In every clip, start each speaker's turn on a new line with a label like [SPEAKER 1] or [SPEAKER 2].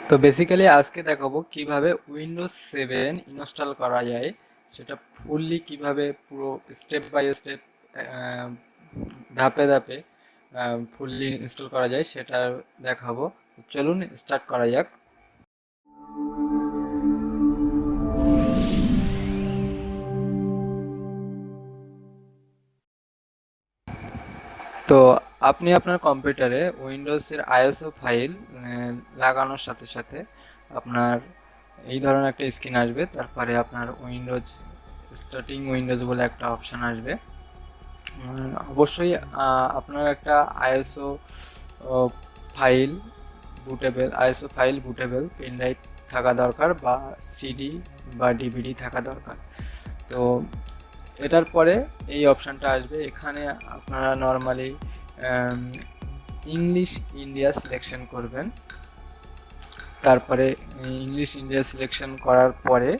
[SPEAKER 1] তো বেসিক্যালি আজকে দেখাবো কিভাবে উইন্ডোজ 7 ইনস্টল করা যায়, সেটা ফুললি কিভাবে পুরো স্টেপ বাই স্টেপ ধাপে ধাপে ফুললি ইনস্টল করা যায় সেটা দেখাবো। চলুন স্টার্ট করা যাক। তো আপনি আপনার কম্পিউটারে উইন্ডোজের আইএসও ফাইল লাগানোর সাথে সাথে আপনার এই ধরনের একটা স্ক্রিন আসবে। তারপরে আপনার উইন্ডোজ স্টার্টিং উইন্ডোজ বলে একটা অপশান আসবে। অবশ্যই আপনার একটা আইএসও ফাইল বুটেবল পেনড্রাইভ থাকা দরকার, বা সিডি বা ডিভিডি থাকা দরকার। তো এটার পরে এই অপশানটা আসবে। এখানে আপনারা নর্মালি ইংলিশ ইন্ডিয়া সিলেকশন করবেন। তারপরে ইংলিশ ইন্ডিয়া সিলেকশন করার পরে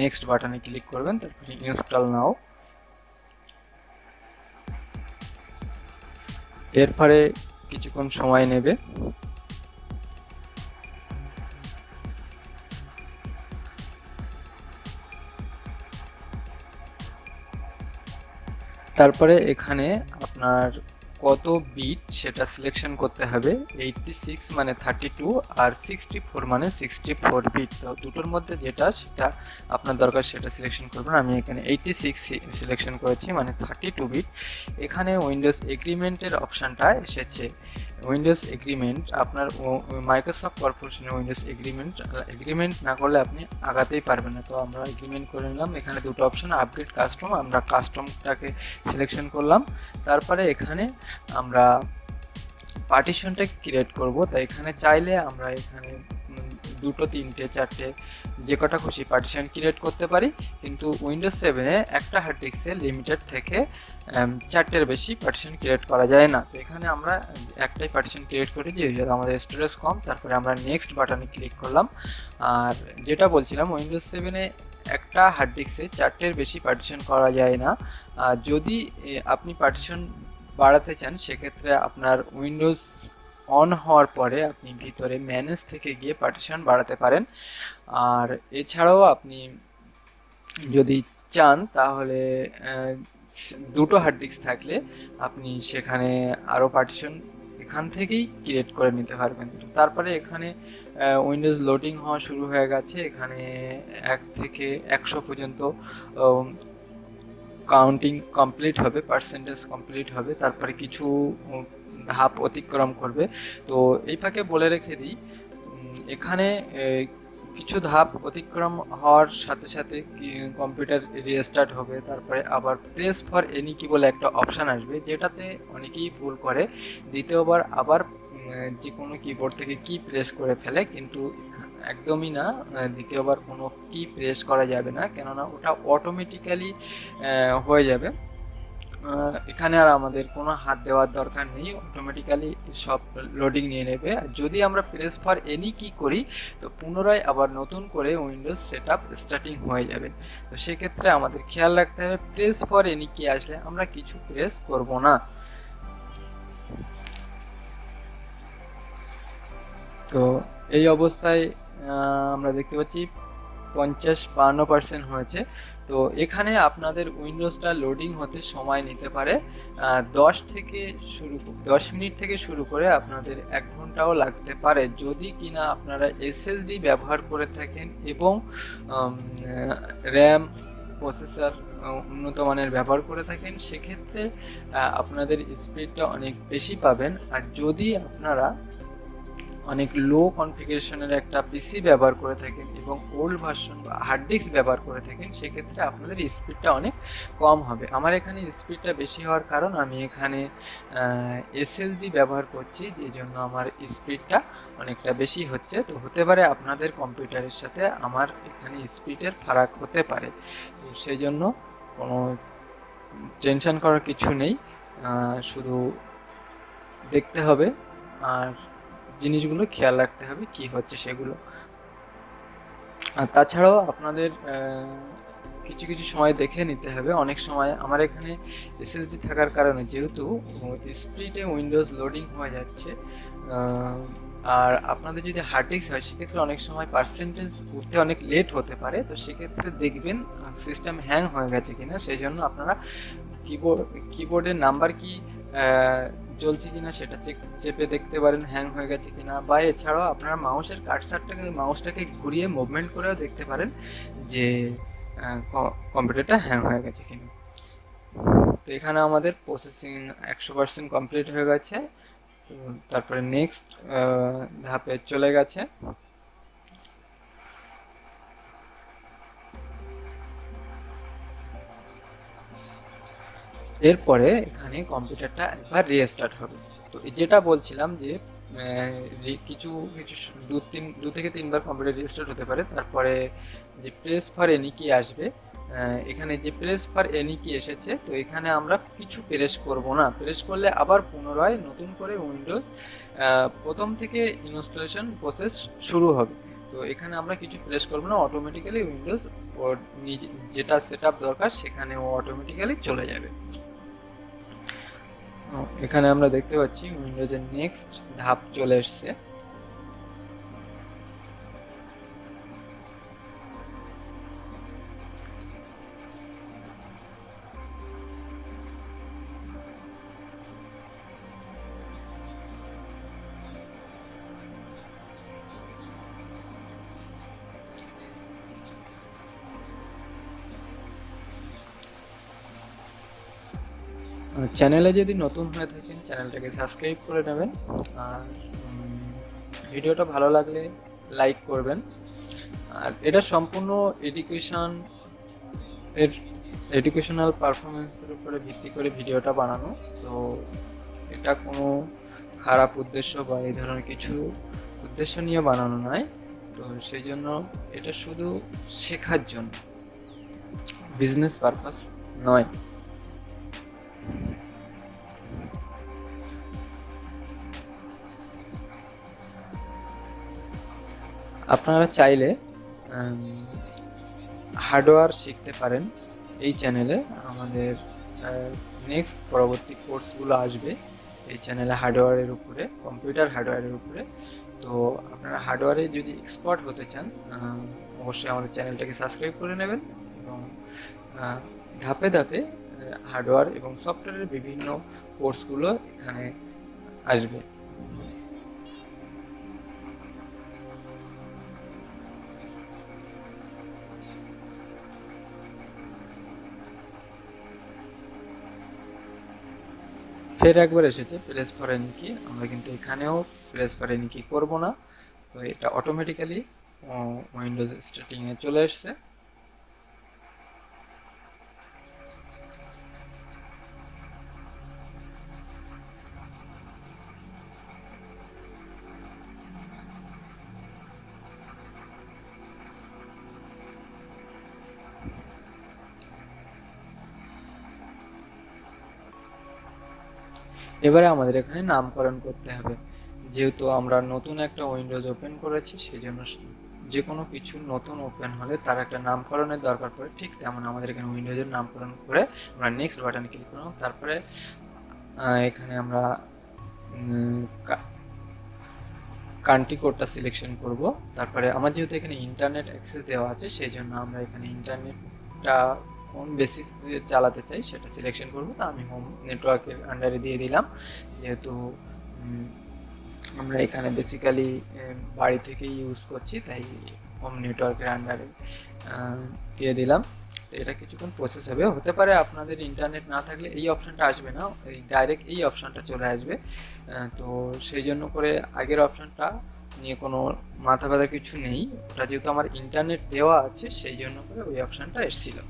[SPEAKER 1] নেক্সট বাটনে ক্লিক করবেন, তারপরে ইনস্টল নাও। এরপরে কিছুক্ষণ সময় নেবে। তারপরে এখানে আপনার কত বিট সেটা সিলেকশন করতে হবে। 86 মানে 32 আর 64 মানে 64 বিট। তো দুটোর মধ্যে যেটা সেটা আপনার দরকার সেটা সিলেকশন করবেন। আমি এখানে 86 সিলেকশন করেছি, মানে 32 বিট। এখানে উইন্ডোজ এগ্রিমেন্টের অপশানটা এসেছে। উইন্ডোজ এগ্রিমেন্ট আপনার মাইক্রোসফট কর্পোরেশনের উইন্ডোজ এগ্রিমেন্ট না করলে আপনি আগাতেই পারবেন না। তো আমরা এগ্রিমেন্ট করে নিলাম। এখানে দুটো অপশান, আপগ্রেড কাস্টম, আমরা কাস্টমটাকে সিলেকশন করলাম। তারপরে এখানে আমরা পার্টিশনটা ক্রিয়েট করব। তাই এখানে চাইলে আমরা এখানে দুটো, তিনটে, চারটে যে কটা খুশি পার্টিশন ক্রিয়েট করতে পারি, কিন্তু উইন্ডোজ 7-এ একটা হার্ড ডিস্কে লিমিটেড থেকে চারটের বেশি পার্টিশন ক্রিয়েট করা যায় না। তো এখানে আমরা একটাই পার্টিশন ক্রিয়েট করি, যেহেতু আমাদের স্টোরেজ কম। তারপরে আমরা নেক্সট বাটনে ক্লিক করলাম। আর যেটা বলছিলাম, উইন্ডোজ 7-এ একটা হার্ড ডিস্কে চারটের বেশি পার্টিশন করা যায় না। যদি আপনি পার্টিশন বাড়াতে চান, সেক্ষেত্রে আপনার উইন্ডোজ অন হওয়ার পরে আপনি ভিতরে ম্যানেজ থেকে গিয়ে পার্টিশন বাড়াতে পারেন। আর এছাড়াও আপনি যদি চান তাহলে দুটো হার্ড ডিস্ক থাকলে আপনি সেখানে আরও পার্টিশন এখান থেকেই ক্রিয়েট করে নিতে পারবেন। তারপরে এখানে উইন্ডোজ লোডিং হওয়া শুরু হয়ে গেছে। এখানে 1 থেকে 100 পর্যন্ত কাউন্টিং কমপ্লিট হবে, পার্সেন্টেজ কমপ্লিট হবে। তারপরে কিছু ধাপ অতিক্রম করবে। তো এই ফাঁকে বলে রেখে দিই, এখানে কিছু ধাপ অতিক্রম হওয়ার সাথে সাথে কম্পিউটার রিস্টার্ট হবে। তারপরে আবার প্রেস ফর এনি কি বলে একটা অপশান আসবে, যেটাতে অনেকেই ভুল করে, দ্বিতীয়বার আবার যে কোনো কিবোর্ড থেকে কি প্রেস করে ফেলে, কিন্তু একদমই না। দ্বিতীয়বার কোনো কি প্রেস করা যাবে না, কেননা ওটা অটোমেটিক্যালি হয়ে যাবে। এখানে আর আমাদের কোনো হাত দেওয়ার দরকার নেই, অটোমেটিক্যালি সব লোডিং নিয়ে নেবে। আর যদি আমরা প্রেস ফর এনি কি করি, তো পুনরায় আবার নতুন করে উইন্ডোজ সেটআপ স্টার্টিং হয়ে যাবে। তো সেক্ষেত্রে আমাদের খেয়াল রাখতে হবে, প্রেস ফর এনি কি আসলে আমরা কিছু প্রেস করব না। তো এই অবস্থায় আমরা দেখতে পাচ্ছি 50-52% হয়েছে। তো এখানে আপনাদের উইন্ডোজটা লোডিং হতে সময় নিতে পারে 10 মিনিট থেকে শুরু করে আপনাদের 1 ঘন্টাও লাগতে পারে, যদি কিনা আপনারা এসএসডি ব্যবহার করে থাকেন এবং র্যাম প্রসেসর উন্নত মানের ব্যবহার করে থাকেন। সেক্ষেত্রে আপনাদের স্পিডটা অনেক বেশি পাবেন। আর যদি আপনারা অনেক লো কনফিগারেশনের একটা পিসি ব্যবহার করে থাকেন এবং ওল্ড ভার্সন বা হার্ড ডিস্ক ব্যবহার করে থাকেন, সেক্ষেত্রে আপনাদের স্পিডটা অনেক কম হবে। আমার এখানে স্পিডটা বেশি হওয়ার কারণ আমি এখানে এসএসডি ব্যবহার করছি, যে জন্য আমার স্পিডটা অনেকটা বেশি হচ্ছে। তো হতে পারে আপনাদের কম্পিউটারের সাথে আমার এখানে স্পিডের ফারাক হতে পারে। তো সেই জন্য কোনো টেনশন করার কিছু নেই, শুধু দেখতে হবে আর জিনিসগুলো খেয়াল রাখতে হবে কি হচ্ছে সেগুলো। আর তাছাড়াও আপনাদের কিছু কিছু সময় দেখে নিতে হবে। অনেক সময় আমার এখানে এসএসডি থাকার কারণে যেহেতু স্পিডে উইন্ডোজ লোডিং হয়ে যাচ্ছে, আর আপনাদের যদি হার্ড ডিস্ক হয় সেক্ষেত্রে অনেক সময় পার্সেন্টেজ উঠতে অনেক লেট হতে পারে, তো সেক্ষেত্রে দেখবেন সিস্টেম হ্যাং হয়ে গেছে কিনা। সেই জন্য আপনারা কিবোর্ডের নাম্বার কি জ্বলছে কিনা সেটা চেপে দেখতে পারেন হ্যাং হয়ে গেছে কিনা, বা এছাড়াও আপনারা মাউসটাকে ঘুরিয়ে মুভমেন্ট করেও দেখতে পারেন যে কম্পিউটারটা হ্যাং হয়ে গেছে কিনা। তো এখানে আমাদের প্রসেসিং 100% কমপ্লিট হয়ে গেছে। তারপরে নেক্সট ধাপে চলে গেছে। এরপরে এখানে কম্পিউটারটা একবার রিস্টার্ট হবে। তো যেটা বলছিলাম যে কিছু কিছু দু থেকে তিনবার কম্পিউটার রিস্টার্ট হতে পারে। তারপরে যে প্রেস ফর এনি কি আসবে, এখানে যে প্রেস ফর এনি কি এসেছে, তো এখানে আমরা কিছু প্রেস করব না। প্রেস করলে আবার পুনরায় নতুন করে উইন্ডোজ প্রথম থেকে ইনস্টলেশন প্রসেস শুরু হবে। তো এখানে আমরা কিছু প্রেস করব না, অটোমেটিক্যালি উইন্ডোজ ওর নিজে যেটা সেট আপ দরকার সেখানে ও অটোমেটিক্যালি চলে যাবে। এখানে আমরা দেখতে পাচ্ছি উইন্ডোজের নেক্সট ধাপ চলে এসছে। চ্যানেলে যদি নতুন হয়ে থাকেন চ্যানেলটাকে সাবস্ক্রাইব করে নেবেন, আর ভিডিওটা ভালো লাগলে লাইক করবেন। আর এটা সম্পূর্ণ এডুকেশনাল পারফরমেন্সের উপরে ভিত্তি করে ভিডিওটা বানানো। তো এটা কোনো খারাপ উদ্দেশ্য বা এই ধরনের কিছু উদ্দেশ্য নিয়ে বানানো নয়। তো সেই জন্য এটা শুধু শেখার জন্য, বিজনেস পারপাস নয়। আপনারা চাইলে হার্ডওয়্যার শিখতে পারেন এই চ্যানেলে। আমাদের নেক্সট পরবর্তী কোর্সগুলো আসবে এই চ্যানেলে হার্ডওয়্যারের উপরে, কম্পিউটার হার্ডওয়্যারের উপরে। তো আপনারা হার্ডওয়্যারে যদি এক্সপার্ট হতে চান অবশ্যই আমাদের চ্যানেলটাকে সাবস্ক্রাইব করে নেবেন, এবং ধাপে ধাপে হার্ডওয়্যার এবং সফটওয়্যারের বিভিন্ন কোর্সগুলো এখানে আসবে। ফের একবার এসেছে প্রেস ফর এনি কি, আমরা কিন্তু এখানেও প্রেস ফর এনি কি করবো না। তো এটা অটোমেটিক্যালি উইন্ডোজ স্টার্টিংয়ে চলে এসছে। এবারে আমাদের এখানে নামকরণ করতে হবে। যেহেতু আমরা নতুন একটা উইন্ডোজ ওপেন করেছি, সেই জন্য যে কোনো কিছু নতুন ওপেন হলে তার একটা নামকরণের দরকার পড়ে। ঠিক তেমন আমাদের এখানে উইন্ডোজের নামকরণ করে আমরা নেক্সট বাটনে ক্লিক করলাম। তারপরে এখানে আমরা কান্ট্রি কোডটা সিলেকশন করব। তারপরে আমার যেহেতু এখানে ইন্টারনেট অ্যাক্সেস দেওয়া আছে, সেই জন্য আমরা এখানে ইন্টারনেটটা কোন বেসিস দিয়ে চালাতে চাই সেটা সিলেকশন করব। তো আমি হোম নেটওয়ার্কের আন্ডারে দিয়ে দিলাম, যেহেতু আমরা এখানে বেসিক্যালি বাড়ি থেকে ইউজ করছি, তাই হোম নেটওয়ার্কের আন্ডারে দিয়ে দিলাম। তো এটা কিছুক্ষণ প্রসেস হবে। হতে পারে আপনাদের ইন্টারনেট না থাকলে এই অপশানটা আসবে না, ডাইরেক্ট এই অপশানটা চলে আসবে। তো সেই জন্য করে আগের অপশানটা নিয়ে কোনো মাথা ব্যথা কিছু নেই। ওটা যেহেতু আমার ইন্টারনেট দেওয়া আছে সেই জন্য করে ওই অপশানটা এসেছিল।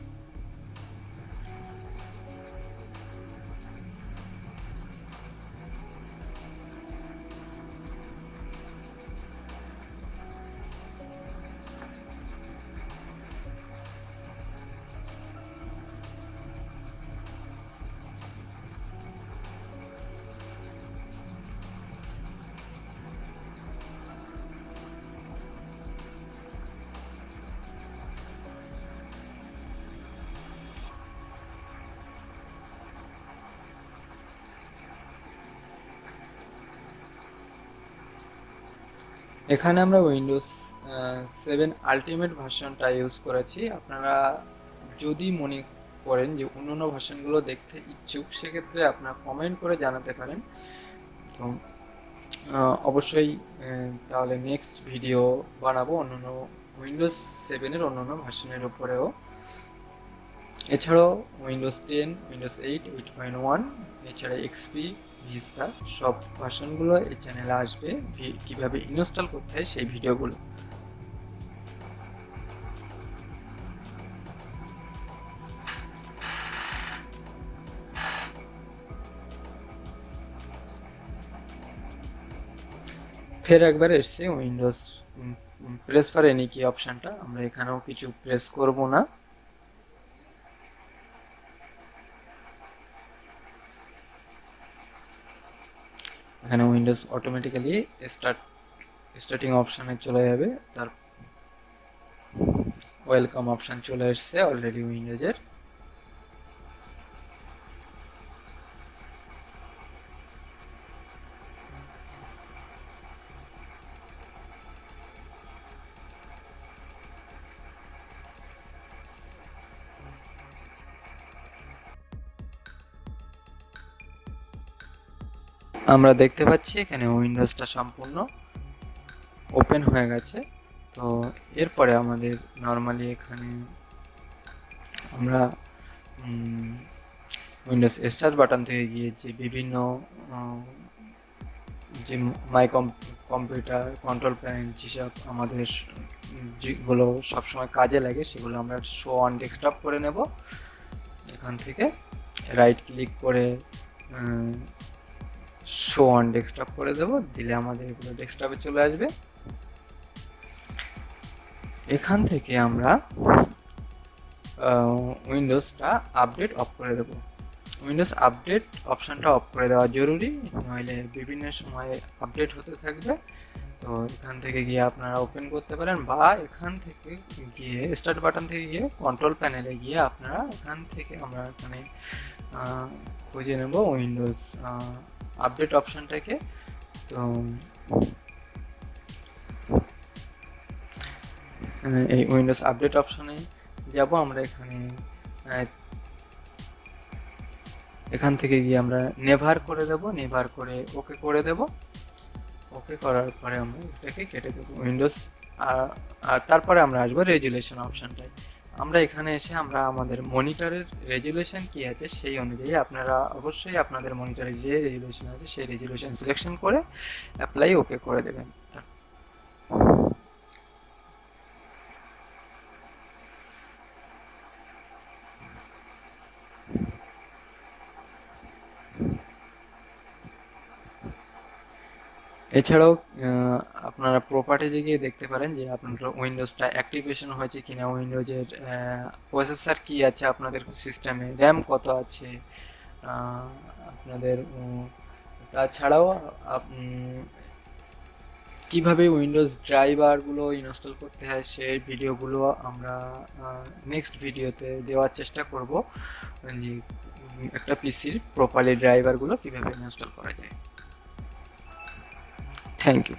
[SPEAKER 1] এখানে আমরা উইন্ডোজ 7 আলটিমেট ভার্সনটা ইউজ করেছি। আপনারা যদি মনে করেন যে অন্যান্য ভার্সনগুলো দেখতে ইচ্ছুক, সেক্ষেত্রে আপনারা কমেন্ট করে জানাতে পারেন। তো অবশ্যই তাহলে নেক্সট ভিডিও বানাবো অন্যান্য উইন্ডোজ 7-এর অন্যান্য ভার্সনের উপরেও। এছাড়াও উইন্ডোজ 10, উইন্ডোজ 8, 8.1, এছাড়া এক্সপি, ভিস্তা সব ভার্সনগুলো এই চ্যানেলে আসবে। কীভাবে ইনস্টল করতে হয় সেই ভিডিওগুলো। ফের একবার এসছে উইন্ডোজ প্রেস ফর এনি কি অপশানটা, আমরা এখানেও কিছু প্রেস করব না। এখানে উইন্ডোজ অটোমেটিক্যালি স্টার্টিং অপশানে চলে যাবে। তার ওয়েলকাম অপশান চলে এসছে অলরেডি উইন্ডোজের। আমরা দেখতে পাচ্ছি এখানে উইন্ডোজটা সম্পূর্ণ ওপেন হয়ে গেছে। তো এরপরে আমাদের নর্মালি এখানে আমরা উইন্ডোজ স্টার্ট বাটন থেকে গিয়ে যে বিভিন্ন যে কম্পিউটার কন্ট্রোল প্যানেল যেসব আমাদের যেগুলো সবসময় কাজে লাগে সেগুলো আমরা শো অন ডেস্কটপ করে নেব। এখান থেকে রাইট ক্লিক করে শো অন ডেস্কটপ করে দেবো, দিলে আমাদের এগুলো ডেস্কটপে চলে আসবে। এখান থেকে আমরা উইন্ডোজটা আপডেট অফ করে দেবো। উইন্ডোজ আপডেট অপশানটা অফ করে দেওয়া জরুরি, নইলে বিভিন্ন সময় আপডেট হতে থাকবে। তো এখান থেকে গিয়ে আপনারা ওপেন করতে পারেন, বা এখান থেকে গিয়ে স্টার্ট বাটন থেকে গিয়ে কন্ট্রোল প্যানেলে গিয়ে আপনারা এখান থেকে আমরা এখানে খুঁজে নেব উইন্ডোজ আপডেট অপশানটাকে। তো এই উইন্ডোজ আপডেট অপশানে যাব আমরা। এখান থেকে গিয়ে আমরা নেভার করে দেব, নেভার করে ওকে করে দেব। ওকে করার পরে আমরা এটাকে কেটে দেবো উইন্ডোজ। আর তারপরে আমরা আসবো রেজুলেশন অপশানটায়। আমরা এখানে এসে আমরা আমাদের মনিটরের রেজুলেশন কী আছে সেই অনুযায়ী আপনারা অবশ্যই আপনাদের মনিটরে যে রেজুলেশন আছে সেই রেজুলেশন সিলেকশন করে অ্যাপ্লাই ওকে করে দেবেন। এছাড়াও আপনারা প্রপার্টিজে গিয়ে দেখতে পারেন যে আপনার উইন্ডোজটা অ্যাক্টিভেশন হয়েছে কিনা, উইন্ডোজের প্রসেসর কি আছে আপনাদের সিস্টেমে, র্যাম কত আছে আপনাদের। তাছাড়াও কিভাবে উইন্ডোজ ড্রাইভারগুলো ইনস্টল করতে হয় সেই ভিডিওগুলো আমরা নেক্সট ভিডিওতে দেওয়ার চেষ্টা করব, যে একটা পিসির প্রপারলি ড্রাইভারগুলো কিভাবে ইনস্টল করা যায়। Thank you.